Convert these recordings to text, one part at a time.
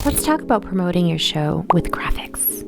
Let's talk about promoting your show with graphics.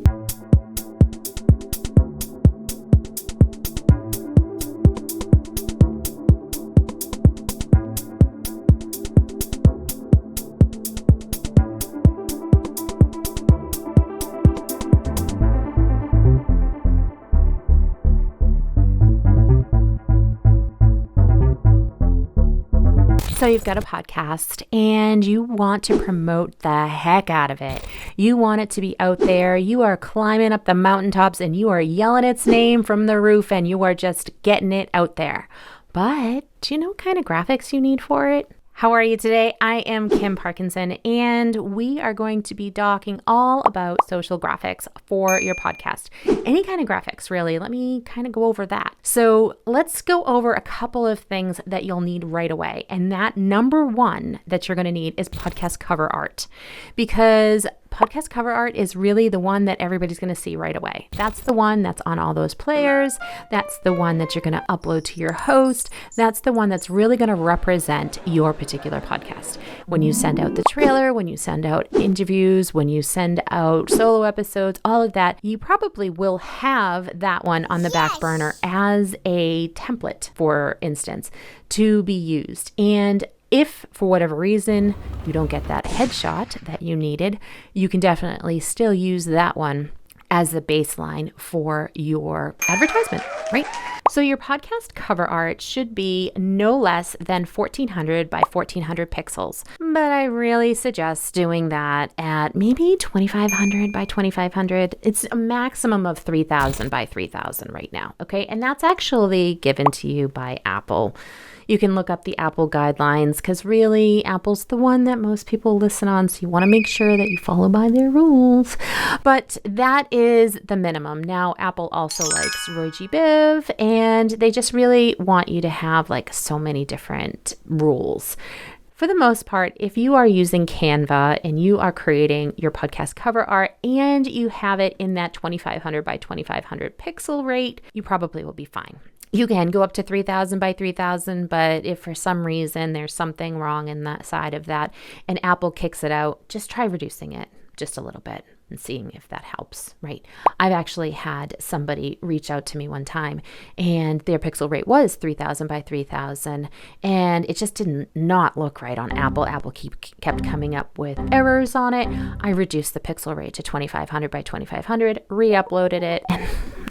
So you've got a podcast and you want to promote the heck out of it. You want it to be out there. You are climbing up the mountaintops and you are yelling its name from the roof and you are just getting it out there. But do you know what kind of graphics you need for it? How are you today? I am Kim Parkinson, and we are going to be talking all about social graphics for your podcast. Any kind of graphics, really. Let me kind of go over that. So let's go over a couple of things that you'll need right away. And that number one that you're going to need is podcast cover art, because podcast cover art is really the one that everybody's going to see right away. That's the one that's on all those players. That's the one that you're going to upload to your host. That's the one that's really going to represent your particular podcast. When you send out the trailer, when you send out interviews, when you send out solo episodes, all of that, you probably will have that one on the back burner as a template, for instance, to be used. And if for whatever reason you don't get that headshot that you needed, you can definitely still use that one as the baseline for your advertisement, right? So your podcast cover art should be no less than 1400 by 1400 pixels. But I really suggest doing that at maybe 2500 by 2500. It's a maximum of 3000 by 3000 right now, okay? And that's actually given to you by Apple. You can look up the Apple guidelines because really Apple's the one that most people listen on. So you want to make sure that you follow by their rules. But that is the minimum. Now, Apple also likes Roy G. Biv, and they just really want you to have like so many different rules. For the most part, if you are using Canva and you are creating your podcast cover art and you have it in that 2500 by 2500 pixel rate, you probably will be fine. You can go up to 3000 by 3000, but if for some reason there's something wrong in that side of that and Apple kicks it out, just try reducing it just a little bit and seeing if that helps, right? I've actually had somebody reach out to me one time and their pixel rate was 3000 by 3000 and it just did not look right on Apple. Apple kept coming up with errors on it. I reduced the pixel rate to 2500 by 2500, re-uploaded it, and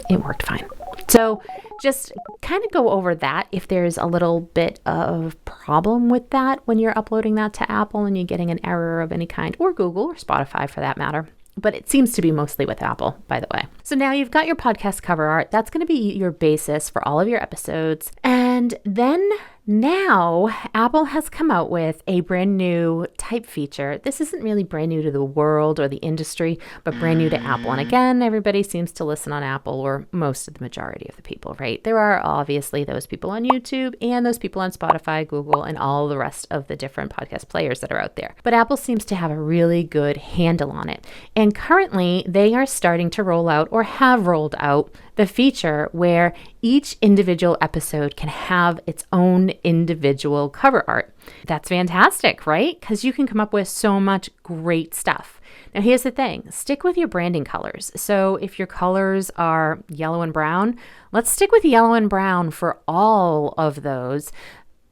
it worked fine. So just kind of go over that if there's a little bit of problem with that when you're uploading that to Apple and you're getting an error of any kind, or Google or Spotify for that matter. But it seems to be mostly with Apple, by the way. So now you've got your podcast cover art. That's going to be your basis for all of your episodes. And then now Apple has come out with a brand new type feature. This isn't really brand new to the world or the industry, but brand new to Apple. And again, everybody seems to listen on Apple, or most of the majority of the people, right? There are obviously those people on YouTube and those people on Spotify, Google, and all the rest of the different podcast players that are out there. But Apple seems to have a really good handle on it. And currently they are starting to roll out, or have rolled out, the feature where each individual episode can have its own individual cover art. That's fantastic, right? Because you can come up with so much great stuff. Now, here's the thing. Stick with your branding colors. So if your colors are yellow and brown, let's stick with yellow and brown for all of those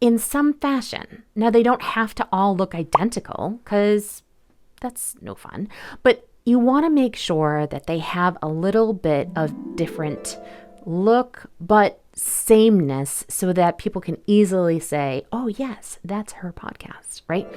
in some fashion. Now, they don't have to all look identical because that's no fun. But you want to make sure that they have a little bit of different look, but sameness, so that people can easily say, oh yes, that's her podcast, right?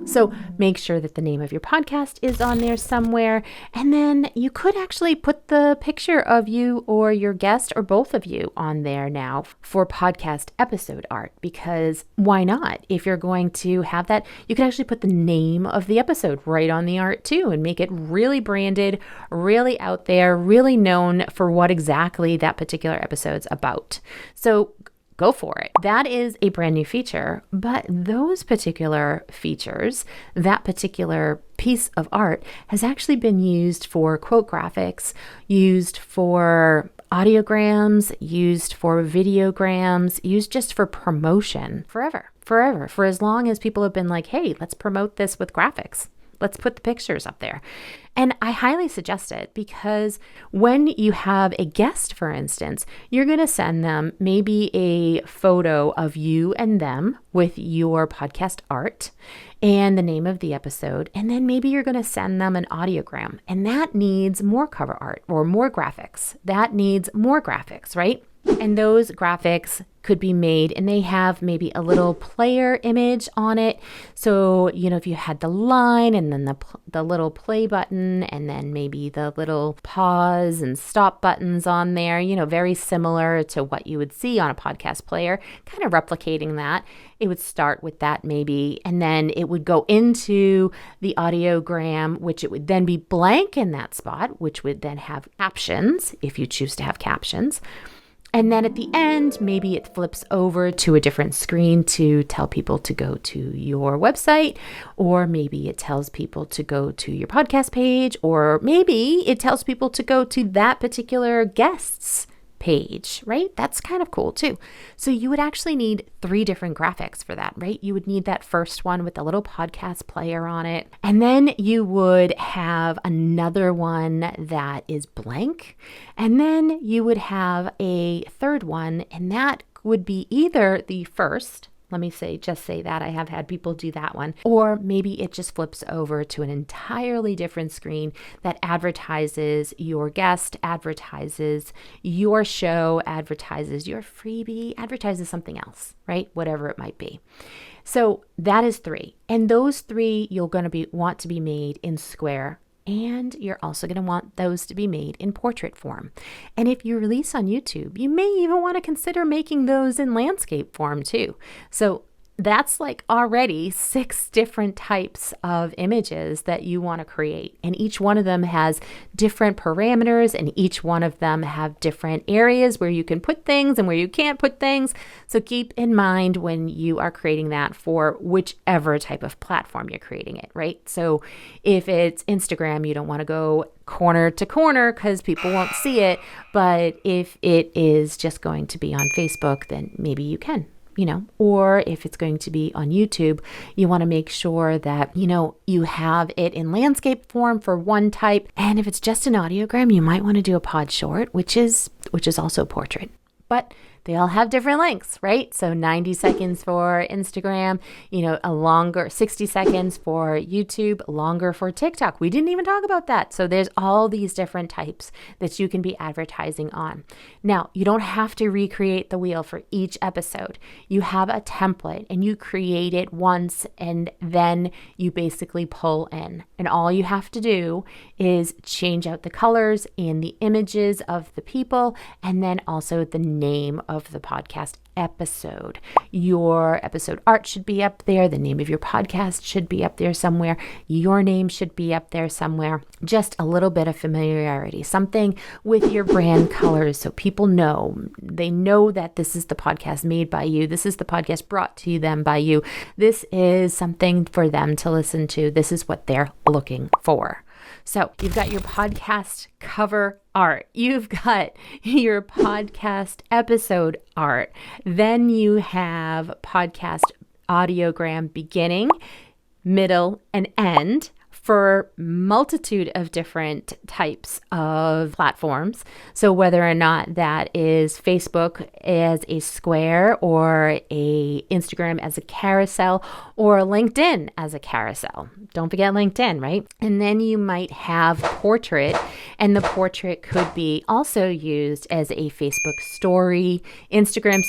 So make sure that the name of your podcast is on there somewhere. And then you could actually put the picture of you or your guest or both of you on there now for podcast episode art, because why not? If you're going to have that, you can actually put the name of the episode right on the art too and make it really branded, really out there, really known for what exactly that particular episode's about. So go for it. That is a brand new feature, but those particular features, that particular piece of art has actually been used for quote graphics, used for audiograms, used for videograms, used just for promotion forever, for as long as people have been like, hey, let's promote this with graphics. Let's put the pictures up there. And I highly suggest it because when you have a guest, for instance, you're going to send them maybe a photo of you and them with your podcast art and the name of the episode. And then maybe you're going to send them an audiogram, and that needs more cover art or more graphics. That needs more graphics, right? And those graphics could be made, and they have maybe a little player image on it. So, if you had the line and then the little play button and then maybe the little pause and stop buttons on there, very similar to what you would see on a podcast player, kind of replicating that. It would start with that maybe, and then it would go into the audiogram, which it would then be blank in that spot, which would then have captions if you choose to have captions. And then at the end, maybe it flips over to a different screen to tell people to go to your website, or maybe it tells people to go to your podcast page, or maybe it tells people to go to that particular guest's page, right? That's kind of cool too. So you would actually need 3 different graphics for that, right? You would need that first one with the little podcast player on it. And then you would have another one that is blank. And then you would have a third one, and that would be either the first. Let me just say that I have had people do that one. Or maybe it just flips over to an entirely different screen that advertises your guest, advertises your show, advertises your freebie, advertises something else, right? Whatever it might be. So that is 3. And those 3 you're going to want to be made in square. And you're also going to want those to be made in portrait form. And if you release on YouTube, you may even want to consider making those in landscape form too. So that's like already 6 different types of images that you want to create. And each one of them has different parameters, and each one of them have different areas where you can put things and where you can't put things. So keep in mind when you are creating that for whichever type of platform you're creating it, right? So if it's Instagram, you don't want to go corner to corner because people won't see it. But if it is just going to be on Facebook, then maybe you can. Or if it's going to be on YouTube, you want to make sure that, you have it in landscape form for one type. And if it's just an audiogram, you might want to do a pod short, which is also portrait. But they all have different lengths, right? So 90 seconds for Instagram, a longer 60 seconds for YouTube, longer for TikTok. We didn't even talk about that. So there's all these different types that you can be advertising on. Now, you don't have to recreate the wheel for each episode. You have a template and you create it once, and then you basically pull in. And all you have to do is change out the colors and the images of the people, and then also the name of the podcast episode. Your episode art should be up there. The name of your podcast should be up there somewhere. Your name should be up there somewhere. Just a little bit of familiarity, something with your brand colors so people know. They know that this is the podcast made by you. This is the podcast brought to them by you. This is something for them to listen to. This is what they're looking for. So you've got your podcast cover art. You've got your podcast episode art. Then you have podcast audiogram beginning, middle, and end for multitude of different types of platforms. So whether or not that is Facebook as a square, or a Instagram as a carousel, or LinkedIn as a carousel. Don't forget LinkedIn, right? And then you might have portrait, and the portrait could be also used as a Facebook story, Instagram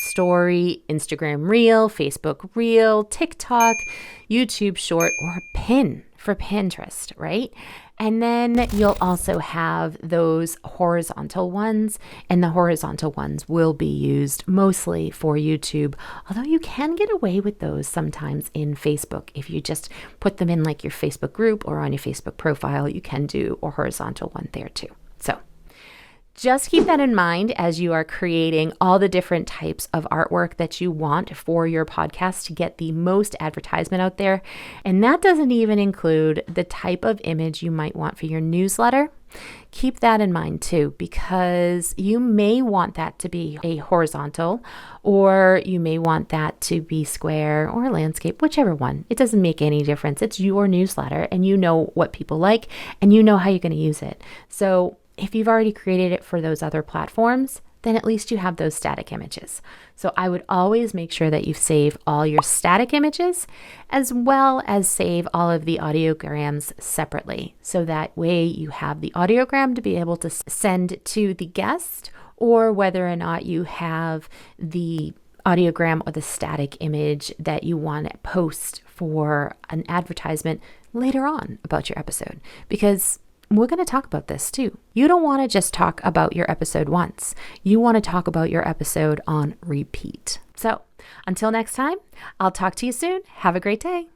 Reel, Facebook Reel, TikTok, YouTube short, or a pin for Pinterest, right? And then you'll also have those horizontal ones, and the horizontal ones will be used mostly for YouTube, although you can get away with those sometimes in Facebook. If you just put them in like your Facebook group or on your Facebook profile, you can do a horizontal one there too. So just keep that in mind as you are creating all the different types of artwork that you want for your podcast to get the most advertisement out there. And that doesn't even include the type of image you might want for your newsletter. keep that in mind too, because you may want that to be a horizontal, or you may want that to be square or landscape, whichever one. It doesn't make any difference. It's your newsletter and you know what people like and you know how you're going to use it. So if you've already created it for those other platforms, then at least you have those static images. So I would always make sure that you save all your static images as well as save all of the audiograms separately. So that way you have the audiogram to be able to send to the guest, or whether or not you have the audiogram or the static image that you want to post for an advertisement later on about your episode. Because we're going to talk about this too. You don't want to just talk about your episode once. You want to talk about your episode on repeat. So until next time, I'll talk to you soon. Have a great day.